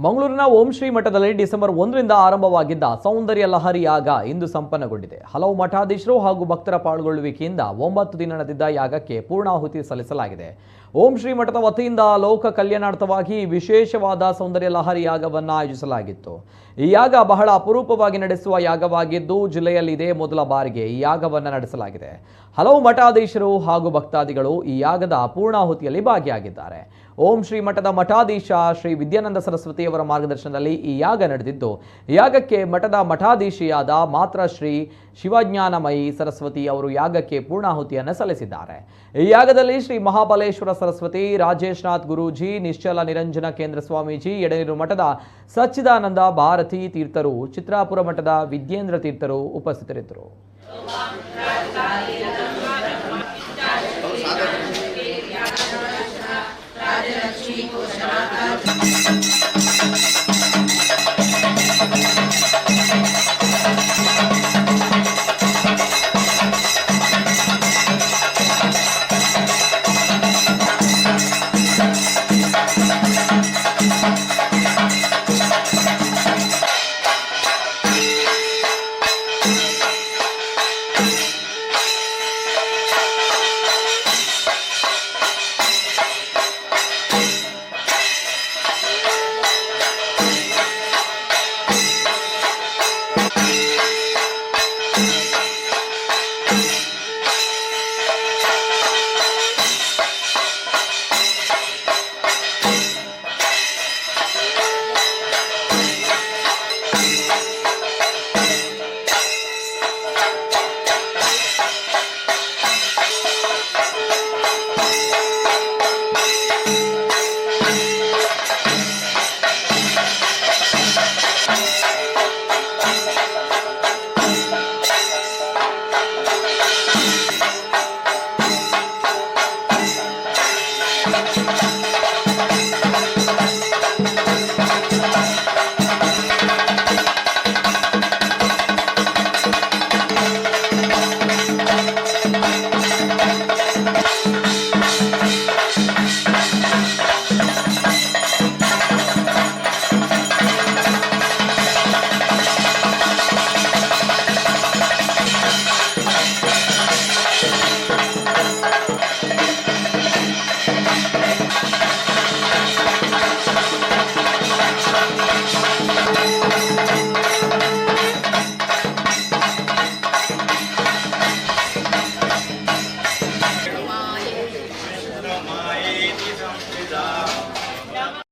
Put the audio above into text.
ಮಂಗಳೂರಿನ ಓಂ ಶ್ರೀ ಮಠದಲ್ಲಿ ಡಿಸೆಂಬರ್ 1ರಿಂದ ಆರಂಭವಾಗಿದ್ದ ಸೌಂದರ್ಯ ಲಹರಿ ಯಾಗ ಇಂದು ಸಂಪನ್ನಗೊಂಡಿದೆ. ಹಲವು ಮಠಾಧೀಶರು ಹಾಗೂ ಭಕ್ತರ ಪಾಲ್ಗೊಳ್ಳುವಿಕೆಯಿಂದ 9 ದಿನ ನಡೆದಿದ್ದ ಯಾಗಕ್ಕೆ ಪೂರ್ಣಾಹುತಿ ಸಲ್ಲಿಸಲಾಗಿದೆ. ಓಂ ಶ್ರೀ ಮಠದ ವತಿಯಿಂದ ಲೋಕ ಕಲ್ಯಾಣಾರ್ಥವಾಗಿ ವಿಶೇಷವಾದ ಸೌಂದರ್ಯ ಲಹರಿ ಯಾಗವನ್ನು ಆಯೋಜಿಸಲಾಗಿತ್ತು. ಈ ಯಾಗ ಬಹಳ ಅಪರೂಪವಾಗಿ ನಡೆಸುವ ಯಾಗವಾಗಿದ್ದು ಜಿಲ್ಲೆಯಲ್ಲಿ ಇದೇ ಮೊದಲ ಬಾರಿಗೆ ಈ ಯಾಗವನ್ನು ನಡೆಸಲಾಗಿದೆ. ಹಲವು ಮಠಾಧೀಶರು ಹಾಗೂ ಭಕ್ತಾದಿಗಳು ಈ ಯಾಗದ ಪೂರ್ಣಾಹುತಿಯಲ್ಲಿ ಭಾಗಿಯಾಗಿದ್ದಾರೆ. ಓಂ ಶ್ರೀ ಮಠದ ಮಠಾಧೀಶ ಶ್ರೀ ವಿದ್ಯಾನಂದ ಸರಸ್ವತಿಯವರ ಮಾರ್ಗದರ್ಶನದಲ್ಲಿ ಈ ಯಾಗ ನಡೆದಿದ್ದು, ಈ ಯಾಗಕ್ಕೆ ಮಠದ ಮಠಾಧೀಶಿಯಾದ ಮಾತ್ರ ಶ್ರೀ ಶಿವಜ್ಞಾನಮಯಿ ಸರಸ್ವತಿ ಅವರು ಯಾಗಕ್ಕೆ ಪೂರ್ಣಾಹುತಿಯನ್ನು ಸಲ್ಲಿಸಿದ್ದಾರೆ. ಈ ಯಾಗದಲ್ಲಿ ಶ್ರೀ ಮಹಾಬಲೇಶ್ವರ ಸರಸ್ವತಿ, ರಾಜೇಶ್ನಾಥ್ ಗುರೂಜಿ, ನಿಶ್ಚಲ ನಿರಂಜನ ಕೇಂದ್ರ ಸ್ವಾಮೀಜಿ, ಎಡೆನೀರು ಮಠದ ಸಚ್ಚಿದಾನಂದ ಭಾರತಿ ತೀರ್ಥರು, ಚಿತ್ರಾಪುರ ಮಠದ ವಿದ್ಯೇಂದ್ರ ತೀರ್ಥರು ಉಪಸ್ಥಿತರಿದ್ದರು. राजलक्ष्मी को